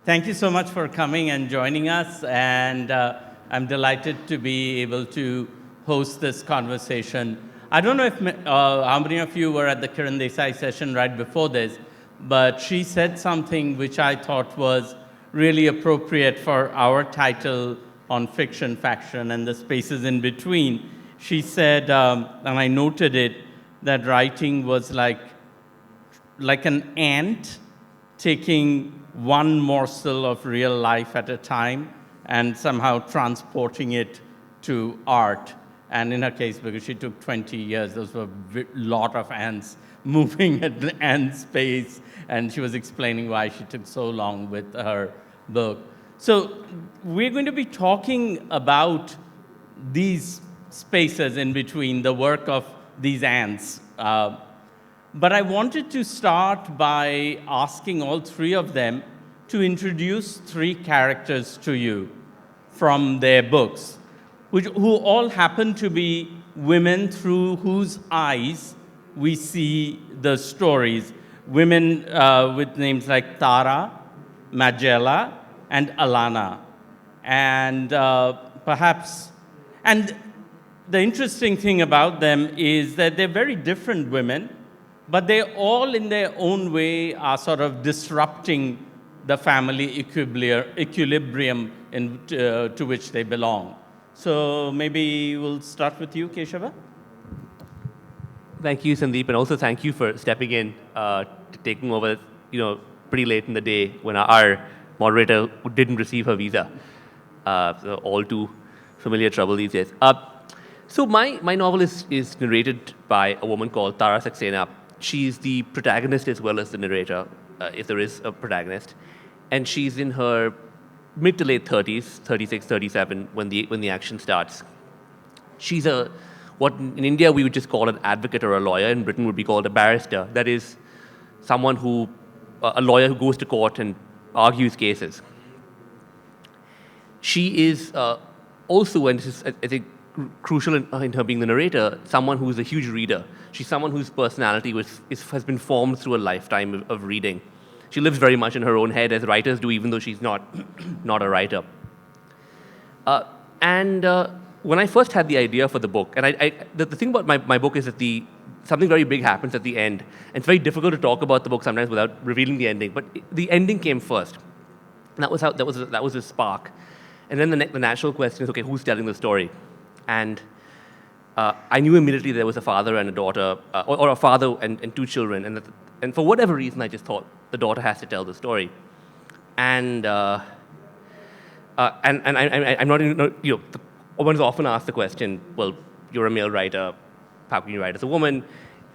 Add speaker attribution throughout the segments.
Speaker 1: Thank you so much for coming and joining us, and I'm delighted to be able to host this conversation. I don't know if how many of you were at the Kiran Desai session right before this, but she said something which I thought was really appropriate for our title on fiction, faction, and the spaces in between. She said, and I noted it, that writing was like an ant taking one morsel of real life at a time and somehow transporting it to art. And in her case, because she took 20 years, those were a lot of ants moving at the ant space, and she was explaining why she took so long with her book. So we're going to be talking about these spaces in between, the work of these ants. But I wanted to start by asking all three of them to introduce three characters to you from their books, who all happen to be women through whose eyes we see the stories. Women with names like Tara, Magella, and Alana. And and the interesting thing about them is that they're very different women, but they all in their own way are sort of disrupting the family equilibrium to which they belong. So maybe we'll start with you, Keshava.
Speaker 2: Thank you, Sandip, and also thank you for stepping in, taking over, pretty late in the day when our moderator didn't receive her visa. So all too familiar trouble these days. So my novel is narrated by a woman called Tara Saxena. She's the protagonist as well as the narrator, if there is a protagonist. And she's in her mid to late 30s, 36, 37, when the action starts. She's what in India we would just call an advocate or a lawyer. In Britain would be called a barrister. That is someone a lawyer who goes to court and argues cases. She is also, and this is, I think, crucial in her being the narrator, someone who's a huge reader. She's someone whose personality has been formed through a lifetime of reading. She lives very much in her own head, as writers do, even though she's not a writer. When I first had the idea for the book, and the thing about my book is that something very big happens at the end. And it's very difficult to talk about the book sometimes without revealing the ending. But the ending came first. And that was the spark. And then the natural question is, okay, who's telling the story? And I knew immediately there was a father and a daughter, or a father and two children. And for whatever reason, I just thought the daughter has to tell the story. And I'm not even, one's often asked the question, well, you're a male writer, how can you write as a woman?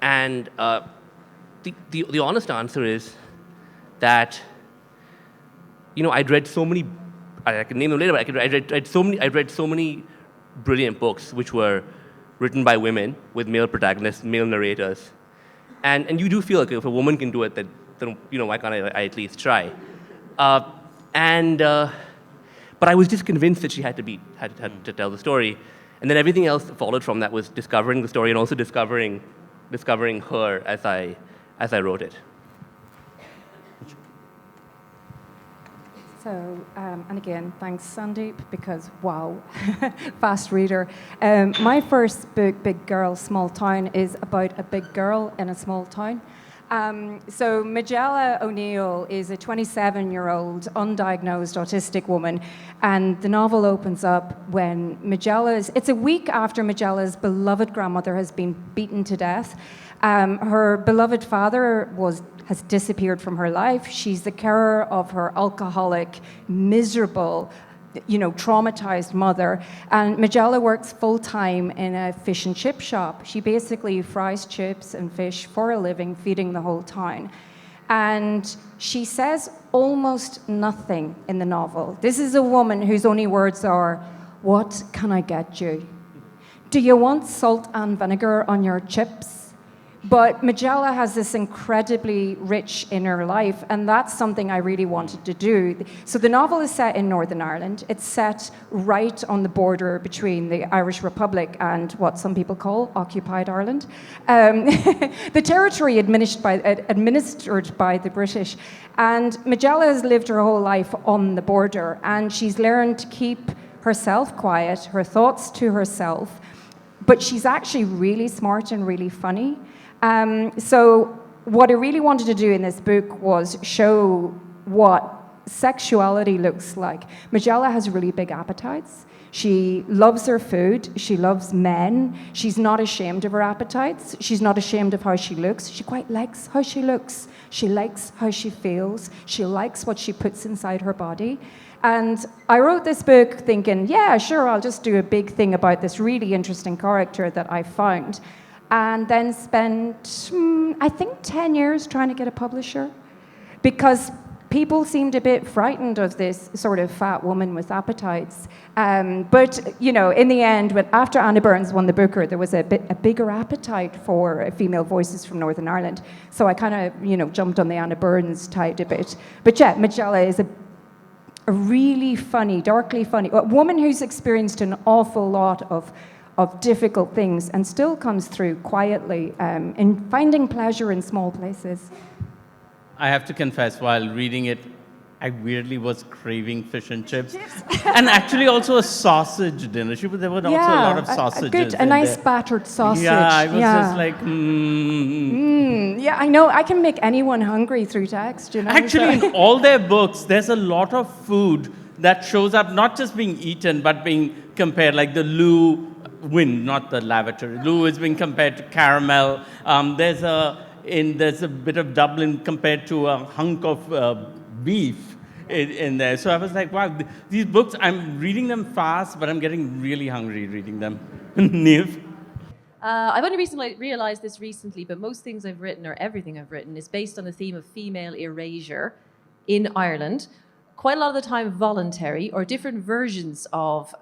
Speaker 2: And the honest answer is that, I'd read so many, I can name them later, but I'd read so many brilliant books which were written by women with male protagonists, male narrators. And you do feel like if a woman can do it, then why can't I at least try? But I was just convinced that she had to tell the story. And then everything else that followed from that was discovering the story and also discovering her as I wrote it.
Speaker 3: So, and again, thanks, Sandip, because wow, fast reader. My first book, Big Girl, Small Town, is about a big girl in a small town. So Magella O'Neill is a 27-year-old undiagnosed autistic woman, and the novel opens up when it's a week after Magella's beloved grandmother has been beaten to death. Her beloved father has disappeared from her life. She's the carer of her alcoholic, miserable, traumatized mother. And Magella works full-time in a fish and chip shop. She basically fries chips and fish for a living, feeding the whole town. And she says almost nothing in the novel. This is a woman whose only words are, "What can I get you? Do you want salt and vinegar on your chips? But Majella has this incredibly rich inner life, and that's something I really wanted to do. So the novel is set in Northern Ireland. It's set right on the border between the Irish Republic and what some people call occupied Ireland. The territory administered by the British. And Majella has lived her whole life on the border, and she's learned to keep herself quiet, her thoughts to herself, but she's actually really smart and really funny. So what I really wanted to do in this book was show what sexuality looks like. Majella has really big appetites. She loves her food. She loves men. She's not ashamed of her appetites. She's not ashamed of how she looks. She quite likes how she looks. She likes how she feels. She likes what she puts inside her body. And I wrote this book thinking, yeah, sure, I'll just do a big thing about this really interesting character that I found. And then spent, I think, 10 years trying to get a publisher, because people seemed a bit frightened of this sort of fat woman with appetites. But, you know, in the end, after Anna Burns won the Booker, there was a bigger appetite for female voices from Northern Ireland. So I kind of, you know, jumped on the Anna Burns tide a bit. But yeah, Majella is a really funny, darkly funny, a woman who's experienced an awful lot of difficult things and still comes through quietly in finding pleasure in small places.
Speaker 1: I have to confess, while reading it, I weirdly was craving fish and chips. And actually also a sausage dinner. There were also a lot of sausages.
Speaker 3: A nice battered sausage.
Speaker 1: Yeah, I was just like,
Speaker 3: Yeah, I know. I can make anyone hungry through text, you know.
Speaker 1: Actually, in all their books, there's a lot of food that shows up not just being eaten, but being compared, like the Lou wind, not the lavatory. Lou is being compared to caramel. There's a bit of Dublin compared to a hunk of beef in there. So I was like, wow, these books, I'm reading them fast, but I'm getting really hungry reading them. Niamh?
Speaker 4: I've only recently realized this recently, but most things I've written, or everything I've written, is based on the theme of female erasure in Ireland. Quite a lot of the time voluntary, or different versions of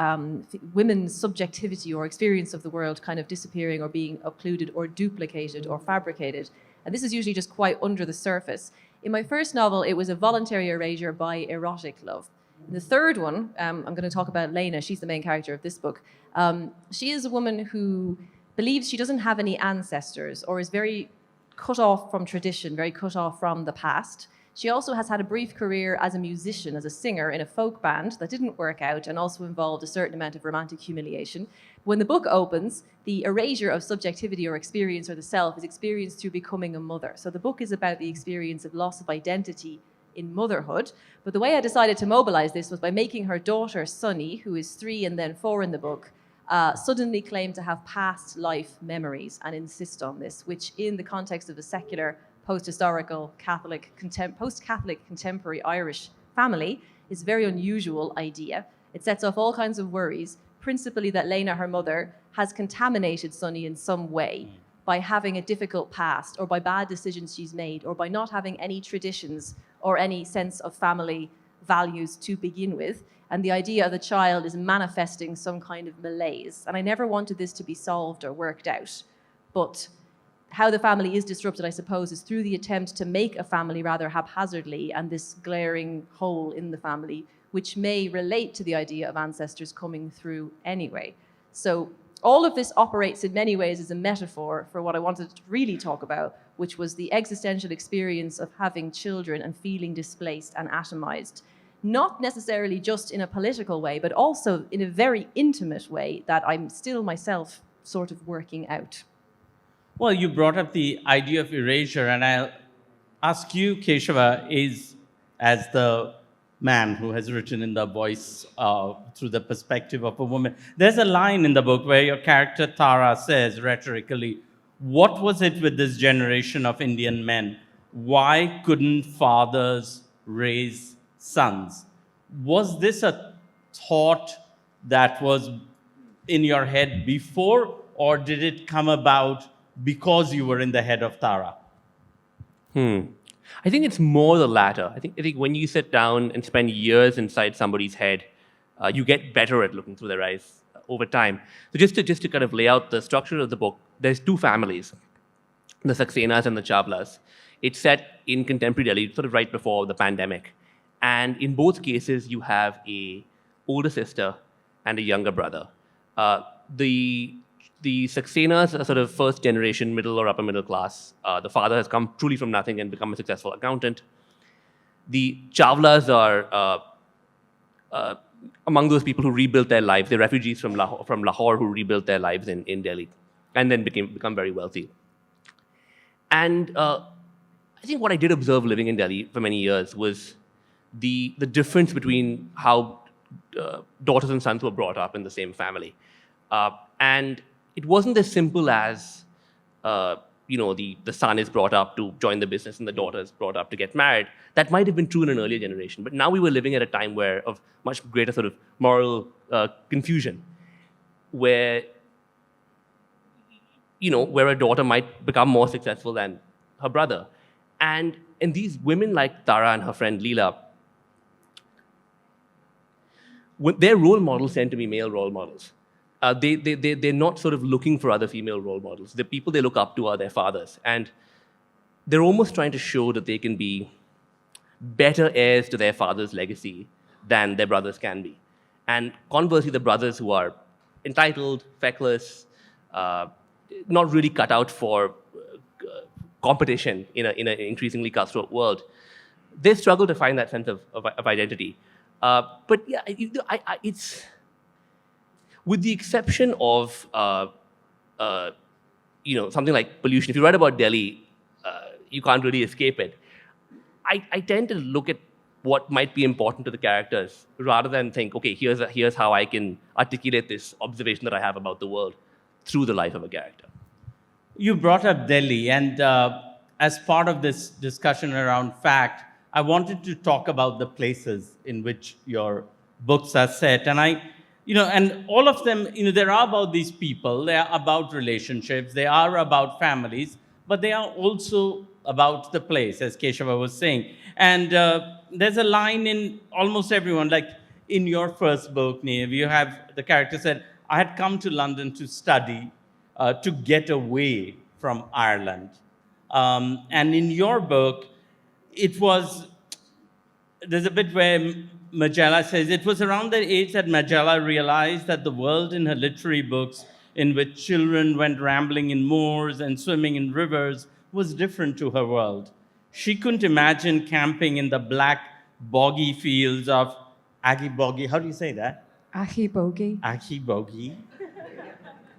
Speaker 4: women's subjectivity or experience of the world kind of disappearing or being occluded or duplicated or fabricated. And this is usually just quite under the surface. In my first novel, it was a voluntary erasure by erotic love. In the third one, I'm going to talk about Lena. She's the main character of this book. She is a woman who believes she doesn't have any ancestors, or is very cut off from tradition, very cut off from the past. She also has had a brief career as a musician, as a singer in a folk band that didn't work out and also involved a certain amount of romantic humiliation. When the book opens, the erasure of subjectivity or experience or the self is experienced through becoming a mother. So the book is about the experience of loss of identity in motherhood. But the way I decided to mobilize this was by making her daughter, Sunny, who is 3 and then 4 in the book, suddenly claim to have past life memories and insist on this, which in the context of a secular, post-historical, post-Catholic contemporary Irish family is a very unusual idea. It sets off all kinds of worries, principally that Lena, her mother, has contaminated Sunny in some way by having a difficult past, or by bad decisions she's made, or by not having any traditions or any sense of family values to begin with. And the idea of the child is manifesting some kind of malaise. And I never wanted this to be solved or worked out. But how the family is disrupted, I suppose, is through the attempt to make a family rather haphazardly, and this glaring hole in the family, which may relate to the idea of ancestors coming through anyway. So all of this operates in many ways as a metaphor for what I wanted to really talk about, which was the existential experience of having children and feeling displaced and atomized. Not necessarily just in a political way, but also in a very intimate way that I'm still myself sort of working out.
Speaker 1: Well, you brought up the idea of erasure, and I'll ask you, Keshava, as the man who has written in the voice through the perspective of a woman. There's a line in the book where your character Tara says rhetorically, what was it with this generation of Indian men? Why couldn't fathers raise sons? Was this a thought that was in your head before, or did it come about because you were in the head of Tara?
Speaker 2: I think it's more the latter. I think when you sit down and spend years inside somebody's head, you get better at looking through their eyes over time. So just to kind of lay out the structure of the book, there's 2 families. the Saxenas and the Chawlas. It's set in contemporary Delhi, sort of right before the pandemic. And in both cases, you have a older sister and a younger brother. The Saxenas are sort of first generation, middle or upper middle class. The father has come truly from nothing and become a successful accountant. The Chawlas are among those people who rebuilt their lives. They're refugees from Lahore who rebuilt their lives in Delhi and then become very wealthy. And I think what I did observe living in Delhi for many years was the difference between how daughters and sons were brought up in the same family. And it wasn't as simple as, the son is brought up to join the business and the daughter is brought up to get married. That might have been true in an earlier generation, but now we were living at a time of much greater sort of moral confusion, where a daughter might become more successful than her brother. And these women like Tara and her friend Leela, their role models tend to be male role models. They're not sort of looking for other female role models. The people they look up to are their fathers. And they're almost trying to show that they can be better heirs to their father's legacy than their brothers can be. And conversely, the brothers who are entitled, feckless, not really cut out for competition in an increasingly cutthroat world, they struggle to find that sense of identity. But yeah, it's with the exception of something like pollution. If you write about Delhi, you can't really escape it. I tend to look at what might be important to the characters rather than think, okay, here's how I can articulate this observation that I have about the world through the life of a character.
Speaker 1: You brought up Delhi, and as part of this discussion around fact, I wanted to talk about the places in which your books are set. And and all of them, they are about these people, they are about relationships, they are about families, but they are also about the place, as Keshava was saying. And there's a line in almost everyone, like in your first book, Niamh, you have the character said, I had come to London to study, to get away from Ireland. And in your book, there's a bit where Majella says, it was around the age that Majella realized that the world in her literary books, in which children went rambling in moors and swimming in rivers, was different to her world. She couldn't imagine camping in the black, boggy fields of Aghibogi. How do you say that?
Speaker 3: Aghibogi.
Speaker 1: Aghibogi.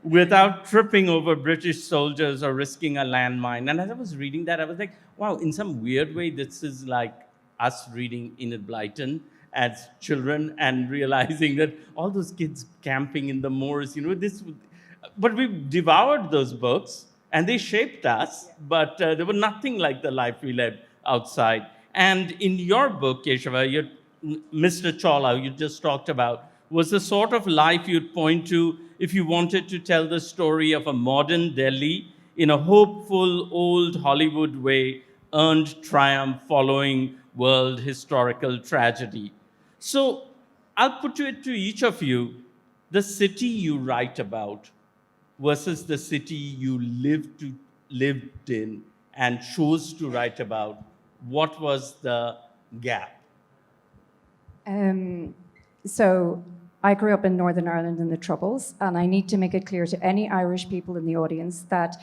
Speaker 1: Without tripping over British soldiers or risking a landmine. And as I was reading that, I was like, wow, in some weird way, this is like us reading Enid Blyton as children and realizing that all those kids camping in the moors, but we devoured those books and they shaped us, but they were nothing like the life we led outside. And in your book, Keshava, Mr. Chawla, you just talked about, was the sort of life you'd point to if you wanted to tell the story of a modern Delhi in a hopeful, old Hollywood way, earned triumph following world historical tragedy. So I'll put it to each of you, the city you write about versus the city you lived in and chose to write about. What was the gap?
Speaker 3: So I grew up in Northern Ireland in the Troubles, and I need to make it clear to any Irish people in the audience that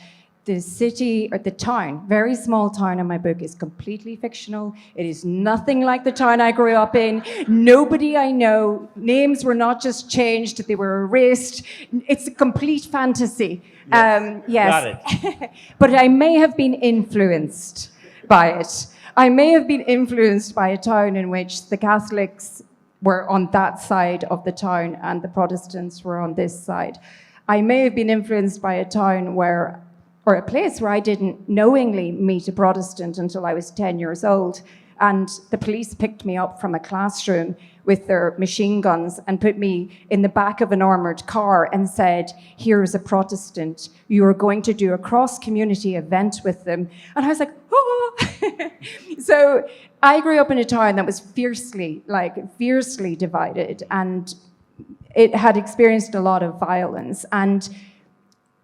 Speaker 3: the city, or the town, very small town in my book, is completely fictional. It is nothing like the town I grew up in. Nobody I know, names were not just changed, they were erased. It's a complete fantasy. Yes.
Speaker 1: Got it.
Speaker 3: But I may have been influenced by it. I may have been influenced by a town in which the Catholics were on that side of the town and the Protestants were on this side. I may have been influenced by a town or a place where I didn't knowingly meet a Protestant until I was 10 years old. And the police picked me up from a classroom with their machine guns and put me in the back of an armoured car and said, here's a Protestant. You are going to do a cross-community event with them. And I was like, oh. So I grew up in a town that was fiercely divided, and it had experienced a lot of violence. And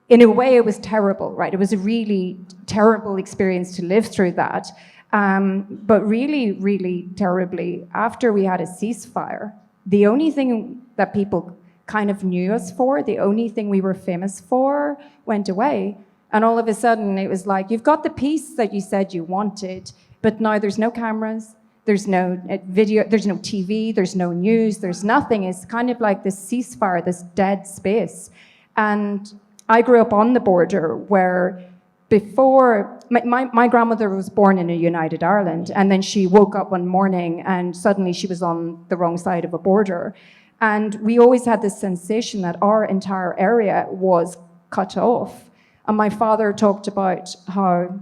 Speaker 3: in a way, it was terrible, right? It was a really terrible experience to live through that. But really, really terribly, after we had a ceasefire, the only thing that people kind of knew us for, the only thing we were famous for, went away. And all of a sudden, it was like, you've got the peace that you said you wanted, but now there's no cameras, there's no video, there's no TV, there's no news, there's nothing. It's kind of like this ceasefire, this dead space. And I grew up on the border where before, my grandmother was born in a United Ireland, and then she woke up one morning and suddenly she was on the wrong side of a border. And we always had this sensation that our entire area was cut off. And my father talked about how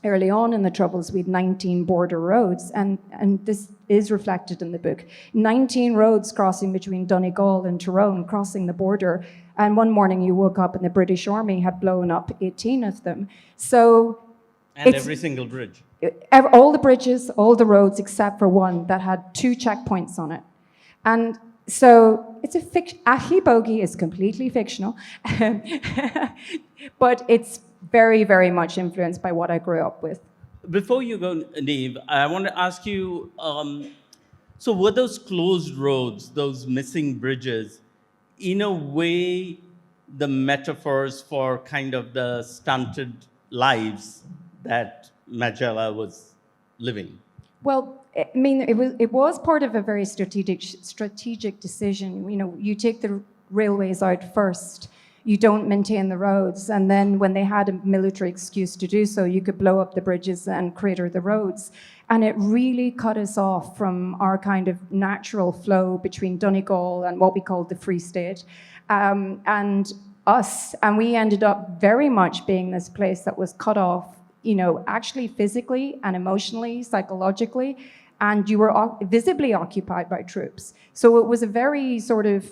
Speaker 3: early on in the Troubles, we had 19 border roads, and this is reflected in the book. 19 roads crossing between Donegal and Tyrone, crossing the border. And one morning you woke up and the British Army had blown up 18 of them. So
Speaker 1: and every single bridge.
Speaker 3: All the bridges, all the roads, except for one that had 2 checkpoints on it. And so it's Ahi Bogie is completely fictional, but it's very, very much influenced by what I grew up with.
Speaker 1: Before you go, Niamh, I want to ask you, so were those closed roads, those missing bridges, in a way, the metaphors for kind of the stunted lives that Magella was living?
Speaker 3: Well, I mean, it was part of a very strategic decision. You know, you take the railways out first, you don't maintain the roads, and then when they had a military excuse to do so, you could blow up the bridges and crater the roads. And it really cut us off from our kind of natural flow between Donegal and what we called the Free State, and us. And we ended up very much being this place that was cut off, you know, actually physically and emotionally, psychologically, and you were visibly occupied by troops. So it was a very sort of,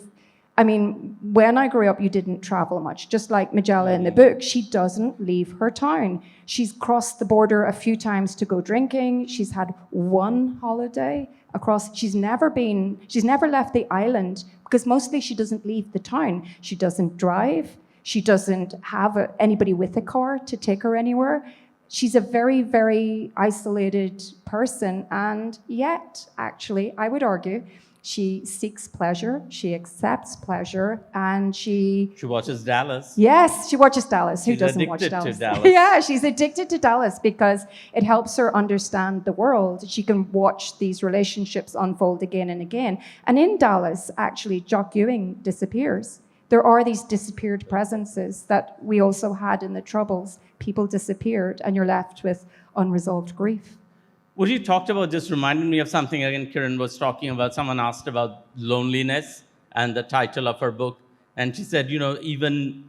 Speaker 3: I mean, when I grew up, you didn't travel much. Just like Magella in the book, she doesn't leave her town. She's crossed the border a few times to go drinking. She's had one holiday across. She's never left the island because mostly she doesn't leave the town. She doesn't drive. She doesn't have anybody with a car to take her anywhere. She's a very, very isolated person. And yet, actually, I would argue, she seeks pleasure, she accepts pleasure, and she
Speaker 1: watches Dallas.
Speaker 3: Yes, she watches Dallas. Who
Speaker 1: She's
Speaker 3: doesn't watch
Speaker 1: addicted to
Speaker 3: Dallas?
Speaker 1: Dallas.
Speaker 3: Yeah, she's addicted to Dallas because it helps her understand the world. She can watch these relationships unfold again and again. And in Dallas, actually, Jock Ewing disappears. There are these disappeared presences that we also had in the Troubles. People disappeared, and you're left with unresolved grief.
Speaker 1: What you talked about just reminded me of something, again, Kiran was talking about. Someone asked about loneliness and the title of her book. And she said, you know, even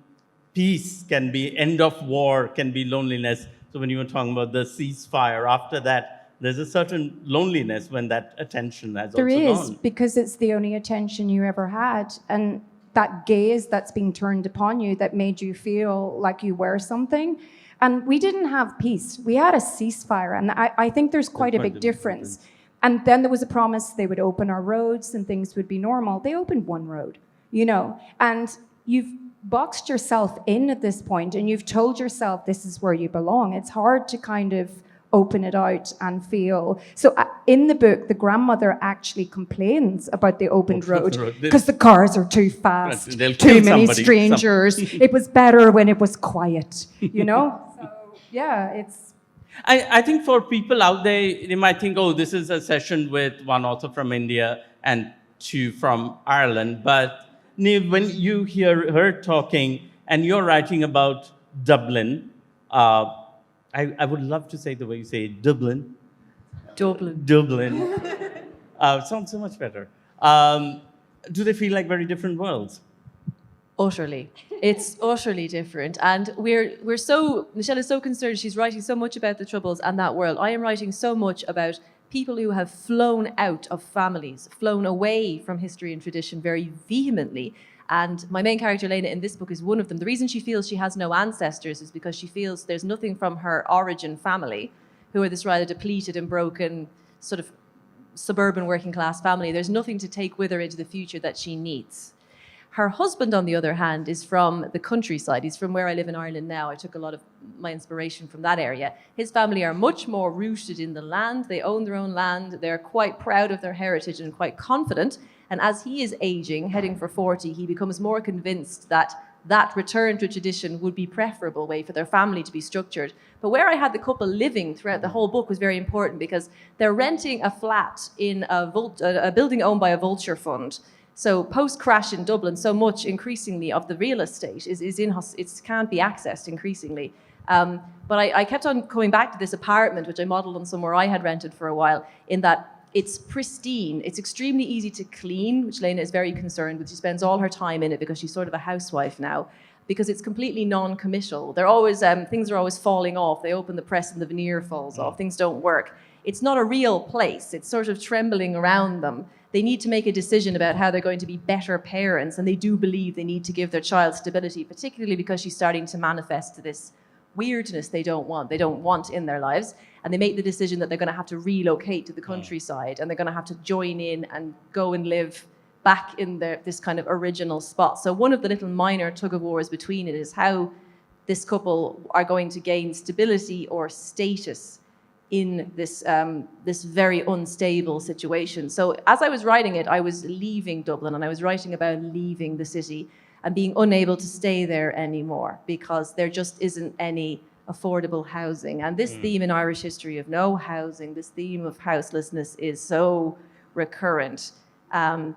Speaker 1: peace can be, end of war can be loneliness. So when you were talking about the ceasefire, after that, there's a certain loneliness when that attention has also gone.
Speaker 3: There is, because it's the only attention you ever had. And that gaze that's being turned upon you that made you feel like you were something. And we didn't have peace. We had a ceasefire. And I think there's quite a big difference. And then there was a promise they would open our roads and things would be normal. They opened one road, you know. And you've boxed yourself in at this point and you've told yourself this is where you belong. It's hard to kind of open it out and feel. So in the book, the grandmother actually complains about the opened road because the cars are too fast, too many strangers. It was better when it was quiet, you know? So, yeah, it's...
Speaker 1: I think for people out there, they might think, oh, this is a session with one author from India and 2 from Ireland. But Niamh, when you hear her talking and you're writing about Dublin, I would love to say the way you say it, Dublin. Dublin. Sounds so much better. Do they feel like very different worlds?
Speaker 4: Utterly. It's utterly different. And Michelle is so concerned. She's writing so much about the Troubles and that world. I am writing so much about people who have flown out of families, flown away from history and tradition very vehemently. And my main character, Lena, in this book is one of them. The reason she feels she has no ancestors is because she feels there's nothing from her origin family, who are this rather depleted and broken sort of suburban working class family. There's nothing to take with her into the future that she needs. Her husband, on the other hand, is from the countryside. He's from where I live in Ireland now. I took a lot of my inspiration from that area. His family are much more rooted in the land. They own their own land. They're quite proud of their heritage and quite confident. And as he is aging, heading for 40, he becomes more convinced that that return to tradition would be preferable way for their family to be structured. But where I had the couple living throughout the whole book was very important because they're renting a flat in a building owned by a vulture fund. So post-crash in Dublin, so much increasingly of the real estate it can't be accessed increasingly. But I kept on coming back to this apartment, which I modelled on somewhere I had rented for a while, in that it's pristine. It's extremely easy to clean, which Lena is very concerned with. She spends all her time in it because she's sort of a housewife now, because it's completely non-committal. They're always things are always falling off. They open the press and the veneer falls off. Things don't work. It's not a real place. It's sort of trembling around them. They need to make a decision about how they're going to be better parents, and they do believe they need to give their child stability, particularly because she's starting to manifest this weirdness they don't want in their lives. And they make the decision that they're going to have to relocate to the countryside, and they're going to have to join in and go and live back in this kind of original spot. So one of the little minor tug-of-wars between it is how this couple are going to gain stability or status in this very unstable situation. So as I was writing it, I was leaving Dublin, and I was writing about leaving the city and being unable to stay there anymore because there just isn't any affordable housing. And this theme in Irish history of no housing, this theme of houselessness is so recurrent. And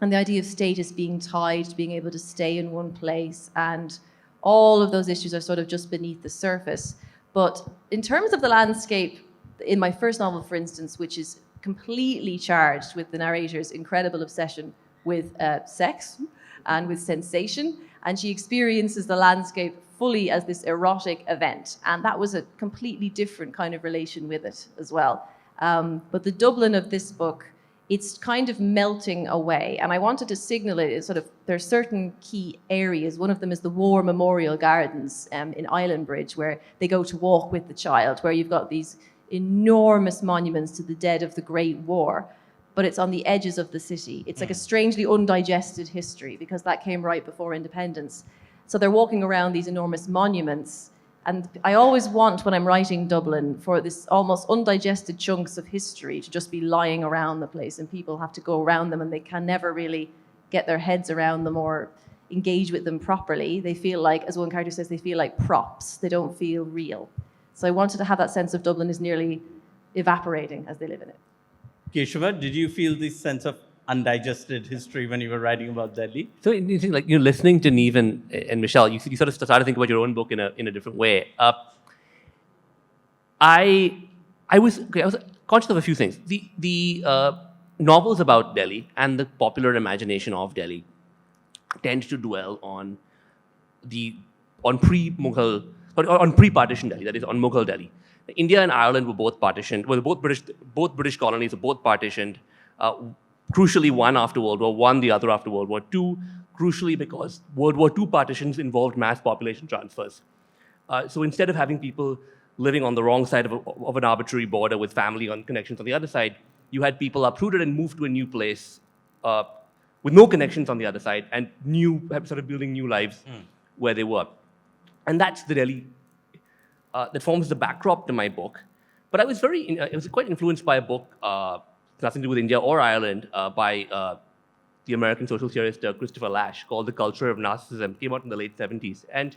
Speaker 4: the idea of status being tied to being able to stay in one place, and all of those issues are sort of just beneath the surface. But in terms of the landscape, in my first novel, for instance, which is completely charged with the narrator's incredible obsession with sex and with sensation, and she experiences the landscape fully as this erotic event. And that was a completely different kind of relation with it as well. But the Dublin of this book, it's kind of melting away. And I wanted to signal it, sort of, there are certain key areas. One of them is the War Memorial Gardens in Island Bridge, where they go to walk with the child, where you've got these enormous monuments to the dead of the Great War, but it's on the edges of the city. It's like a strangely undigested history, because that came right before independence. So they're walking around these enormous monuments. And I always want, when I'm writing Dublin, for this almost undigested chunks of history to just be lying around the place, and people have to go around them and they can never really get their heads around them or engage with them properly. They feel like, as one character says, they feel like props. They don't feel real. So I wanted to have that sense of Dublin is nearly evaporating as they live in it.
Speaker 1: Keshava, did you feel this sense of undigested history when you were writing about Delhi?
Speaker 2: So, like, listening to Niamh and Michelle, you sort of started to think about your own book in a different way. I was conscious of a few things. The novels about Delhi and the popular imagination of Delhi tend to dwell on pre-Mughal or on pre-partition Delhi, that is, on Mughal Delhi. India and Ireland were both partitioned. Well, both British colonies were both partitioned. Crucially, one after World War I, the other after World War II, crucially because World War II partitions involved mass population transfers. So instead of having people living on the wrong side of an arbitrary border with family connections on the other side, you had people uprooted and moved to a new place with no connections on the other side, and sort of building new lives where they were. And that's the Delhi that forms the backdrop to my book. But I was quite influenced by a book, nothing to do with India or Ireland, by the American social theorist Christopher Lasch, called The Culture of Narcissism. Came out in the late 70s. And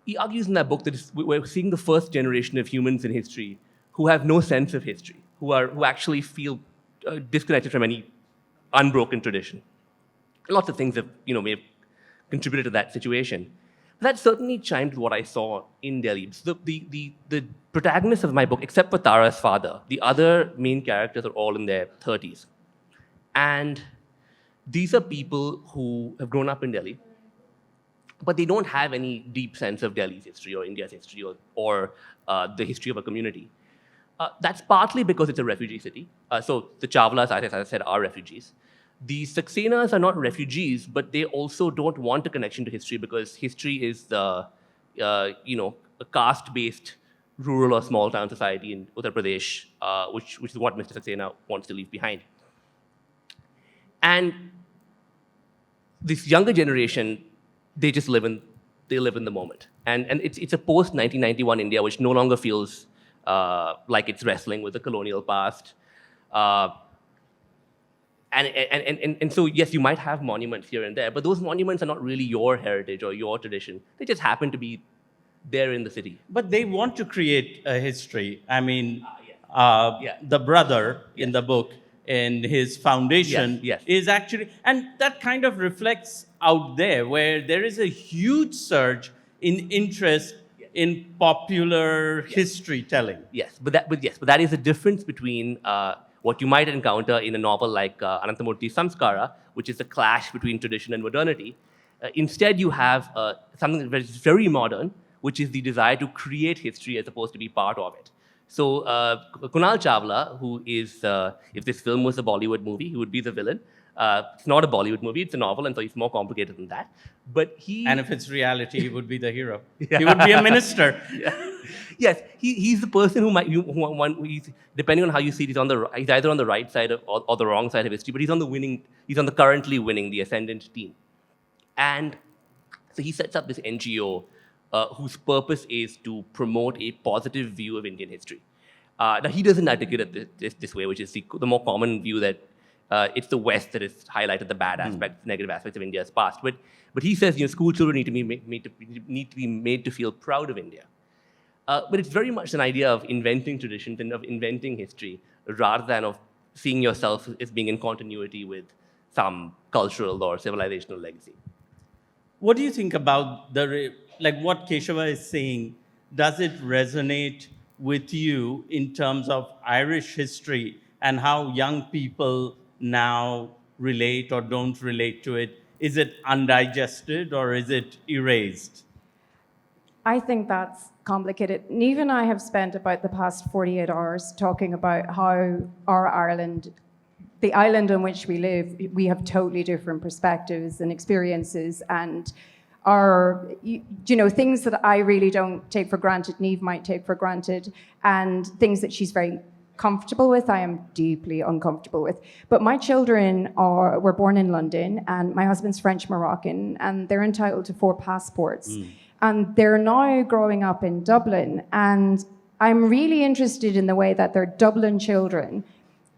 Speaker 2: he argues in that book that we're seeing the first generation of humans in history who have no sense of history, who actually feel disconnected from any unbroken tradition. Lots of things may have contributed to that situation. That certainly chimed with what I saw in Delhi. So the protagonists of my book, except for Tara's father, the other main characters are all in their 30s. And these are people who have grown up in Delhi, but they don't have any deep sense of Delhi's history or India's history or the history of a community. That's partly because it's a refugee city. So the Chawlas, as I said, are refugees. The Saxenas are not refugees, but they also don't want a connection to history because history is a caste-based rural or small-town society in Uttar Pradesh, which is what Mr. Saxena wants to leave behind. And this younger generation, they just live in the moment. And it's a post-1991 India which no longer feels like it's wrestling with the colonial past. And so, yes, you might have monuments here and there, but those monuments are not really your heritage or your tradition. They just happen to be there in the city.
Speaker 1: But they want to create a history. I mean,
Speaker 2: Yeah.
Speaker 1: the brother in the book, in his foundation,
Speaker 2: Yes.
Speaker 1: is actually, and that kind of reflects out there, where there is a huge surge in interest in popular history telling.
Speaker 2: Yes, but that is the difference between what you might encounter in a novel like Ananthamurthi's Samskara, which is a clash between tradition and modernity. Instead, you have something that is very modern, which is the desire to create history as opposed to be part of it. So Kunal Chawla, who is, if this film was a Bollywood movie, he would be the villain. It's not a Bollywood movie, it's a novel, and so it's more complicated than that. But
Speaker 1: And if it's reality, he would be the hero. He would be a minister.
Speaker 2: Yes, he's the person he's, depending on how you see it, he's either on the right side or the wrong side of history, but he's on the currently winning, the ascendant team. And so he sets up this NGO whose purpose is to promote a positive view of Indian history. Now, he doesn't articulate it this way, which is the more common view that it's the West that has highlighted the bad aspects, negative aspects of India's past. But he says, school children need to be made to feel proud of India. But it's very much an idea of inventing traditions and of inventing history, rather than of seeing yourself as being in continuity with some cultural or civilizational legacy.
Speaker 1: What do you think about what Keshava is saying? Does it resonate with you in terms of Irish history and how young people now relate or don't relate to it? Is it undigested or is it erased?
Speaker 3: I think that's complicated. Niamh and I have spent about the past 48 hours talking about how our Ireland, the island on which we live, we have totally different perspectives and experiences, and things that I really don't take for granted, Niamh might take for granted, and things that she's very comfortable with, I am deeply uncomfortable with. But my children were born in London, and my husband's French Moroccan, and they're entitled to 4 passports. And they're now growing up in Dublin, and I'm really interested in the way that they're Dublin children,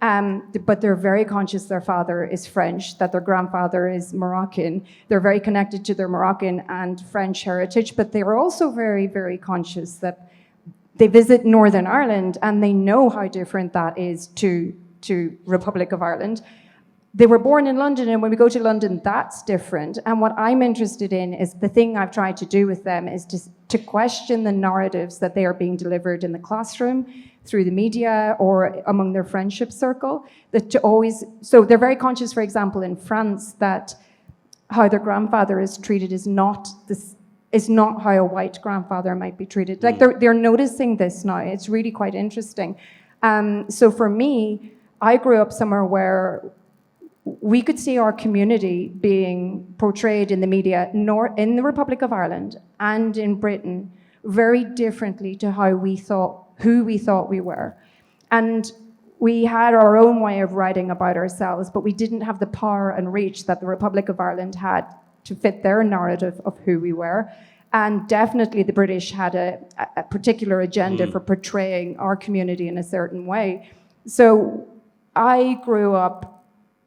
Speaker 3: but they're very conscious their father is French, that their grandfather is Moroccan. They're very connected to their Moroccan and French heritage, but they're also very, very conscious that they visit Northern Ireland and they know how different that is to Republic of Ireland. They were born in London, and when we go to London, that's different. And what I'm interested in is the thing I've tried to do with them is to question the narratives that they are being delivered in the classroom, through the media, or among their friendship circle. So they're very conscious, for example, in France, that how their grandfather is treated is not how a white grandfather might be treated. Like they're noticing this now. It's really quite interesting. So for me, I grew up somewhere where we could see our community being portrayed in the media, in the Republic of Ireland and in Britain, very differently to who we thought we were. And we had our own way of writing about ourselves, but we didn't have the power and reach that the Republic of Ireland had to fit their narrative of who we were. And definitely the British had a particular agenda for portraying our community in a certain way. So I grew up,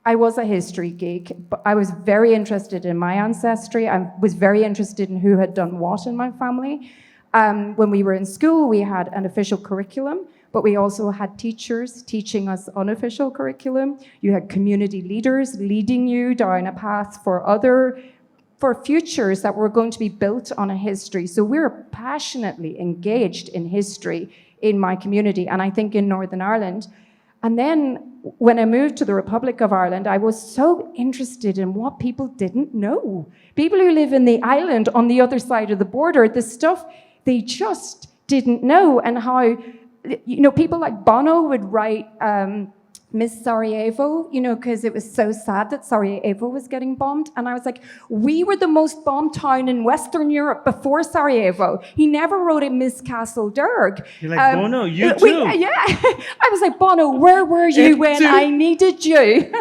Speaker 3: I was a history geek, but I was very interested in my ancestry. I was very interested in who had done what in my family. When we were in school, we had an official curriculum, but we also had teachers teaching us unofficial curriculum. You had community leaders leading you down a path for futures that were going to be built on a history. So we were passionately engaged in history in my community, and I think in Northern Ireland. And then when I moved to the Republic of Ireland, I was so interested in what people didn't know. People who live in the island on the other side of the border, the stuff they just didn't know, and how, people like Bono would write Miss Sarajevo, because it was so sad that Sarajevo was getting bombed. And I was like, we were the most bombed town in Western Europe before Sarajevo. He never wrote a Miss Castle Derg.
Speaker 1: You're like, Bono, you too.
Speaker 3: Yeah. I was like, Bono, where were you when I needed you?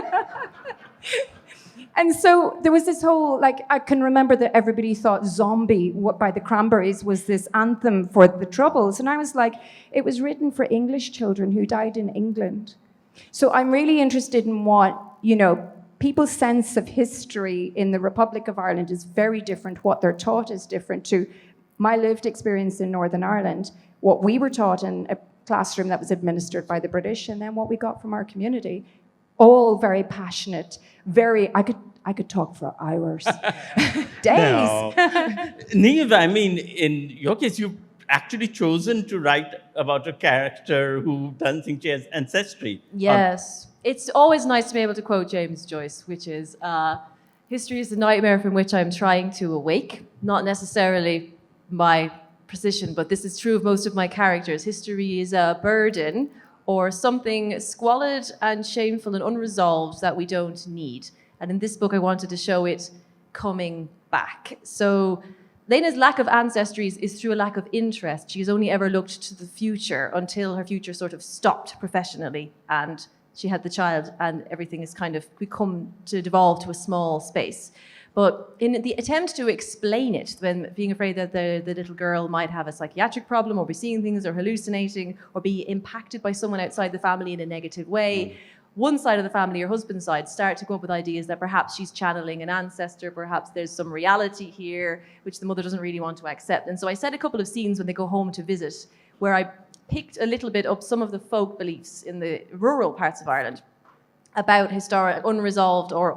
Speaker 3: And so there was this whole, like, I can remember that everybody thought Zombie by the Cranberries was this anthem for the Troubles. And I was like, it was written for English children who died in England. So I'm really interested in what, people's sense of history in the Republic of Ireland is very different. What they're taught is different to my lived experience in Northern Ireland, what we were taught in a classroom that was administered by the British, and then what we got from our community. All very passionate, I could talk for hours, days.
Speaker 1: No. Niamh, I mean, in your case, you've actually chosen to write about a character who doesn't think she has ancestry.
Speaker 4: Yes. It's always nice to be able to quote James Joyce, which is, history is the nightmare from which I'm trying to awake. Not necessarily my precision, but this is true of most of my characters. History is a burden or something squalid and shameful and unresolved that we don't need. And in this book, I wanted to show it coming back. So Lena's lack of ancestry is through a lack of interest. She's only ever looked to the future until her future sort of stopped professionally and she had the child and everything has kind of become to devolve to a small space. But in the attempt to explain it, when being afraid that the little girl might have a psychiatric problem or be seeing things or hallucinating or be impacted by someone outside the family in a negative way, one side of the family, her husband's side, start to come up with ideas that perhaps she's channeling an ancestor, perhaps there's some reality here, which the mother doesn't really want to accept. And so I set a couple of scenes when they go home to visit, where I picked a little bit up some of the folk beliefs in the rural parts of Ireland about historic, unresolved or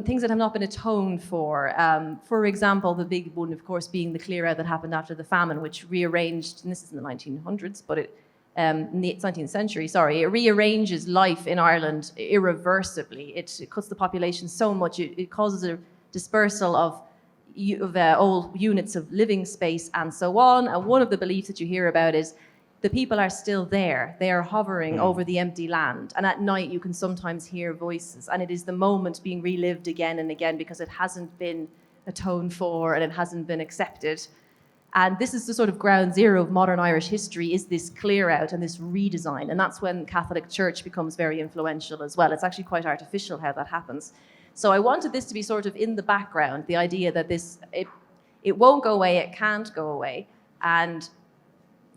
Speaker 4: things that have not been atoned for. For example, the big one, of course, being the clear out that happened after the famine, which rearranged, and this is in the 1900s, but in the 19th century, it rearranges life in Ireland irreversibly. It cuts the population so much, it causes a dispersal of old units of living space and so on. And one of the beliefs that you hear about is the people are still there. They are hovering over the empty land. And at night you can sometimes hear voices. And it is the moment being relived again and again because it hasn't been atoned for and it hasn't been accepted. And this is the sort of ground zero of modern Irish history, is this clear out and this redesign. And that's when Catholic Church becomes very influential as well. It's actually quite artificial how that happens. So I wanted this to be sort of in the background, the idea that it won't go away, it can't go away, and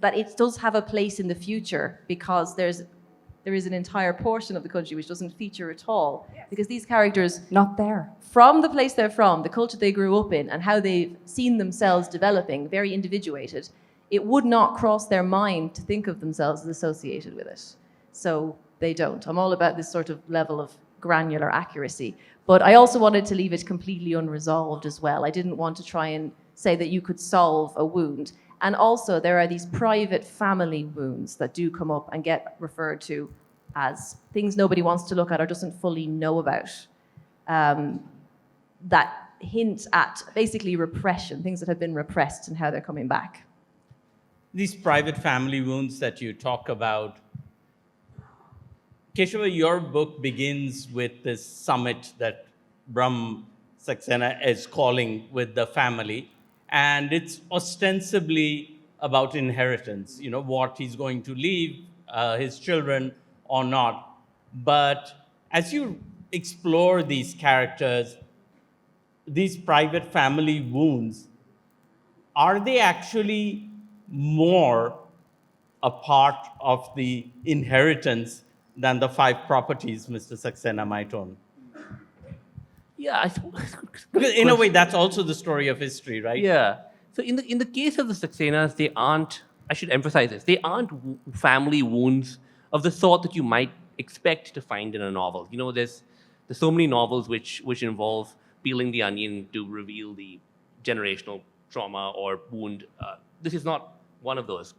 Speaker 4: that it does have a place in the future because there is an entire portion of the country which doesn't feature at all. Because these characters,
Speaker 3: Not there.
Speaker 4: from the place they're from, the culture they grew up in, and how they've seen themselves developing, very individuated, it would not cross their mind to think of themselves as associated with it. So they don't. I'm all about this sort of level of granular accuracy. But I also wanted to leave it completely unresolved as well. I didn't want to try and say that you could solve a wound. And also there are these private family wounds that do come up and get referred to as things nobody wants to look at or doesn't fully know about, that hint at basically repression, things that have been repressed and how they're coming back.
Speaker 1: These private family wounds that you talk about, Keshava, your book begins with this summit that Brahm Saxena is calling with the family, and it's ostensibly about inheritance, what he's going to leave his children or not. But as you explore these characters, these private family wounds, are they actually more a part of the inheritance than the 5 properties Mr. Saxena might own?
Speaker 2: Yeah,
Speaker 1: Because in a way, that's also the story of history, right?
Speaker 2: Yeah. So in the case of the Saxenas, they aren't, I should emphasize this, they aren't family wounds of the sort that you might expect to find in a novel. There's so many novels which involve peeling the onion to reveal the generational trauma or wound. This is not one of those.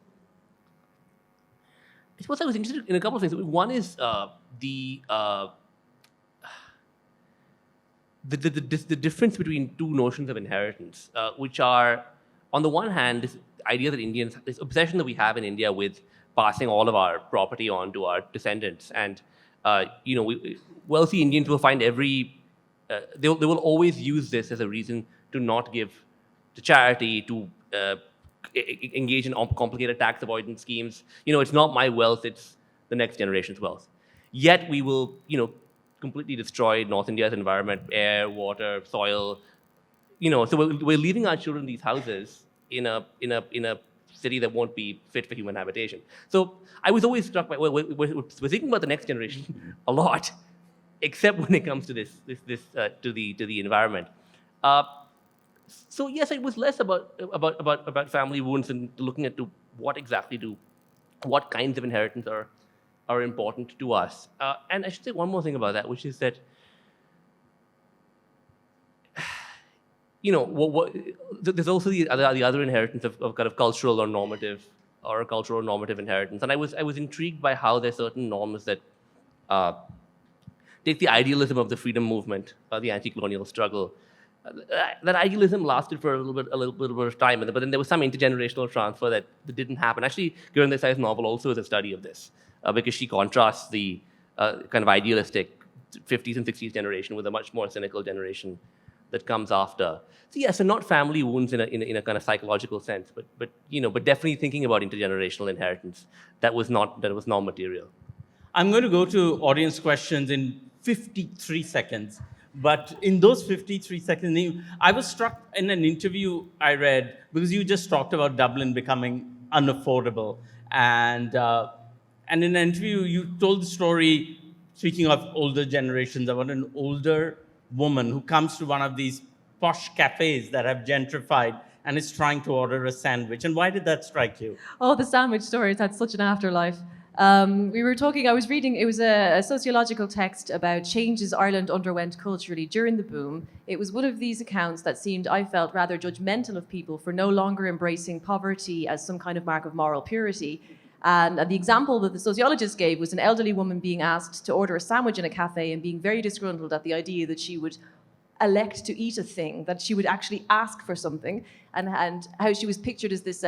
Speaker 2: I suppose I was interested in a couple of things. One is the difference between two notions of inheritance, which are, on the one hand, this idea that Indians, this obsession that we have in India with passing all of our property on to our descendants, and wealthy Indians will find they will always use this as a reason to not give to charity, to engage in complicated tax avoidance schemes. It's not my wealth, it's the next generation's wealth. Yet we will, completely destroyed North India's environment, air, water, soil. So we're leaving our children in these houses in a city that won't be fit for human habitation. So I was always struck by we're thinking about the next generation a lot, except when it comes to to the environment. So yes, it was less about family wounds and looking at what kinds of inheritance are important to us. And I should say one more thing about that, which is that there's also the other inheritance of kind of cultural or normative inheritance. And I was intrigued by how there's certain norms that take the idealism of the freedom movement, the anti-colonial struggle. That idealism lasted for a little bit of time, but then there was some intergenerational transfer that didn't happen. Actually, Gallen and Niamh's novel also is a study of this, because she contrasts the kind of idealistic 50s and 60s generation with a much more cynical generation that comes after. So yes, and not family wounds in a kind of psychological sense, but definitely thinking about intergenerational inheritance that was non-material.
Speaker 1: I'm going to go to audience questions in 53 seconds. But in those 53 seconds, Niamh, I was struck in an interview I read, because you just talked about Dublin becoming unaffordable. And in an interview, you told the story, speaking of older generations, about an older woman who comes to one of these posh cafes that have gentrified and is trying to order a sandwich. And why did that strike you?
Speaker 4: Oh, the sandwich story has had such an afterlife. I was reading, it was a sociological text about changes Ireland underwent culturally during the boom. It was one of these accounts that I felt rather judgmental of people for no longer embracing poverty as some kind of mark of moral purity. And the example that the sociologist gave was an elderly woman being asked to order a sandwich in a cafe and being very disgruntled at the idea that she would elect to eat a thing, that she would actually ask for something, and how she was pictured as this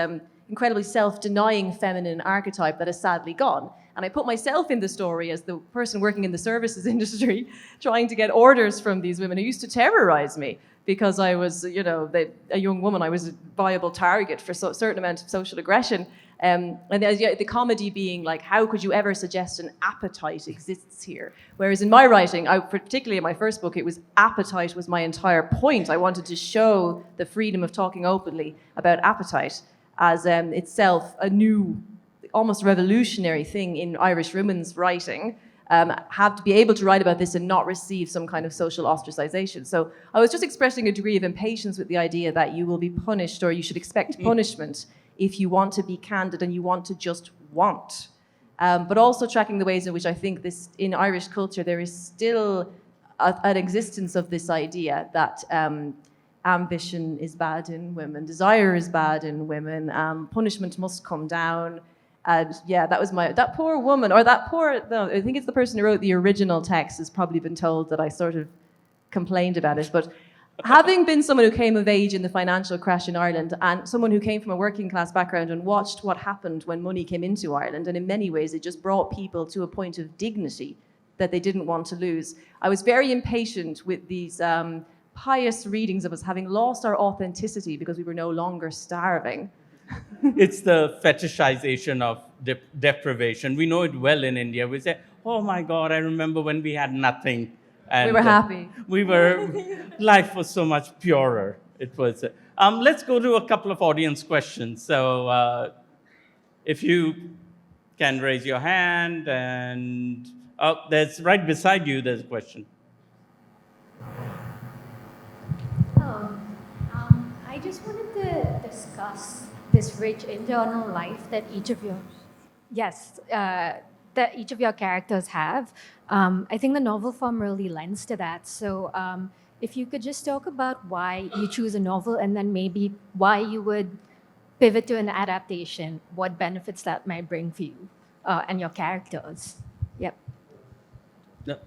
Speaker 4: incredibly self-denying feminine archetype that is sadly gone. And I put myself in the story as the person working in the services industry, trying to get orders from these women who used to terrorize me because I was, a young woman. I was a viable target for a certain amount of social aggression. And the comedy being like, how could you ever suggest an appetite exists here? Whereas in my writing, particularly in my first book, appetite was my entire point. I wanted to show the freedom of talking openly about appetite as itself a new, almost revolutionary thing in Irish women's writing. Have to be able to write about this and not receive some kind of social ostracization. So I was just expressing a degree of impatience with the idea that you will be punished, or you should expect punishment if you want to be candid and you want to just want. But also tracking the ways in which I think this, in Irish culture, there is still an existence of this idea that ambition is bad in women, desire is bad in women, punishment must come down. And yeah, that poor woman, or I think it's the person who wrote the original text has probably been told that I sort of complained about it. But having been someone who came of age in the financial crash in Ireland, and someone who came from a working class background and watched what happened when money came into Ireland, and in many ways it just brought people to a point of dignity that they didn't want to lose, I was very impatient with these pious readings of us having lost our authenticity because we were no longer starving.
Speaker 1: It's the fetishization of deprivation. We know it well in India. We say, oh my God, I remember when we had nothing. And
Speaker 4: we were happy.
Speaker 1: Life was so much purer. It was. Let's go to a couple of audience questions. So if you can raise your hand, and there's right beside you, there's a question.
Speaker 5: I just wanted to discuss this rich internal life that each of your characters have. I think the novel form really lends to that. So if you could just talk about why you choose a novel, and then maybe why you would pivot to an adaptation, what benefits that might bring for you and your characters. Yep.
Speaker 1: No,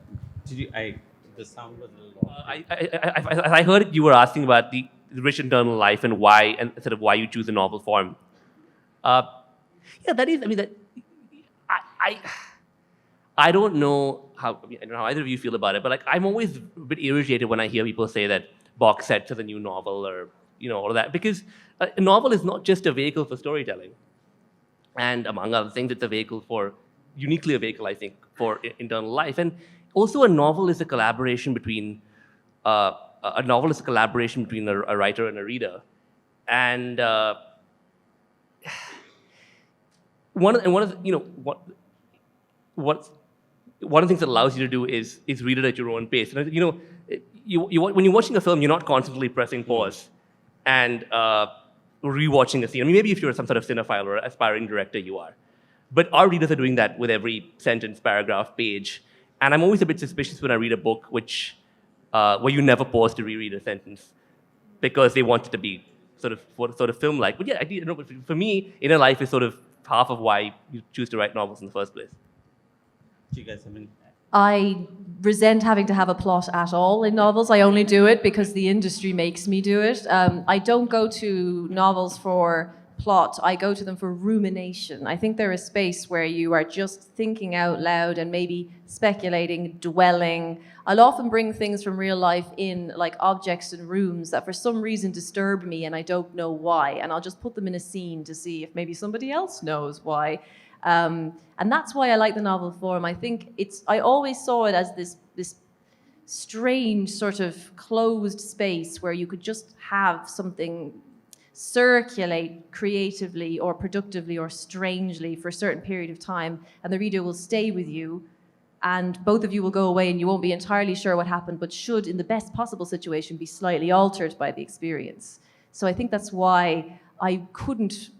Speaker 1: the sound was a little off.
Speaker 2: I heard you were asking about the rich internal life and why, and sort of why you choose a novel form. Yeah, that is. I mean, I don't know how either of you feel about it, but like I'm always a bit irritated when I hear people say that box sets are the new novel, or all of that, because a novel is not just a vehicle for storytelling, and among other things, it's uniquely a vehicle, I think, for internal life. And also a novel is a collaboration between a novel is a collaboration between a writer and a reader, and one of the, one of the things that allows you to do is read it at your own pace. And when you're watching a film, you're not constantly pressing pause and rewatching a scene. I mean, maybe if you're some sort of cinephile or aspiring director, you are. But our readers are doing that with every sentence, paragraph, page. And I'm always a bit suspicious when I read a book where you never pause to reread a sentence because they want it to be sort of film-like. But yeah, for me, inner life is sort of half of why you choose to write novels in the first place.
Speaker 1: Do you guys have any?
Speaker 4: I resent having to have a plot at all in novels. I only do it because the industry makes me do it. I don't go to novels for plot. I go to them for rumination. I think they're a space where you are just thinking out loud and maybe speculating, dwelling. I'll often bring things from real life in, like objects and rooms that for some reason disturb me and I don't know why. And I'll just put them in a scene to see if maybe somebody else knows why. And that's why I like the novel form. I think I always saw it as this strange sort of closed space where you could just have something circulate creatively or productively or strangely for a certain period of time, and the reader will stay with you, and both of you will go away and you won't be entirely sure what happened, but should, in the best possible situation, be slightly altered by the experience. So I think that's why I couldn't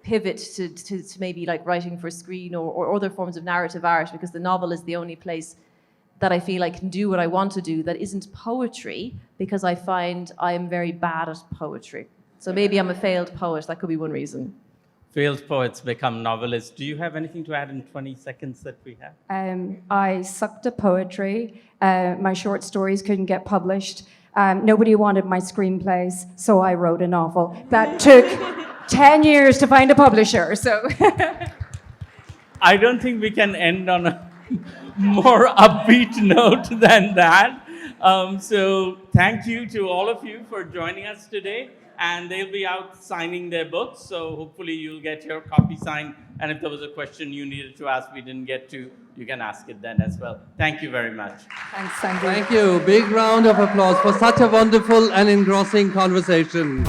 Speaker 4: pivot to maybe like writing for screen or other forms of narrative art, because the novel is the only place that I feel I can do what I want to do that isn't poetry, because I find I'm very bad at poetry. So maybe I'm a failed poet. That could be one reason.
Speaker 1: Failed poets become novelists. Do you have anything to add in 20 seconds that we have?
Speaker 3: I sucked at poetry. My short stories couldn't get published. Nobody wanted my screenplays, so I wrote a novel. That took 10 years to find a publisher. So
Speaker 1: I don't think we can end on a more upbeat note than that. So thank you to all of you for joining us today. And they'll be out signing their books, so hopefully you'll get your copy signed. And if there was a question you needed to ask we didn't get to, you can ask it then as well. Thank you very much.
Speaker 3: thanks, Sandip.
Speaker 6: Thank you. Big round of applause for such a wonderful and engrossing conversation.